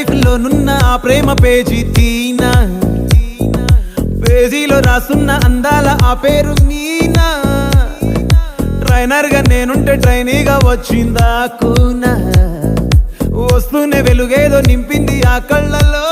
Life లో నున్న ఆ ప్రేమ పేజీ తీనా, పేజీలో రాసున్న అందాల ఆ పేరు మీనా. ట్రైనర్ గా నేనుంటే ట్రైనీగా వచ్చిందా కూనా, వస్తూనే వెలుగేదో నింపింది ఆ కళ్ళలో.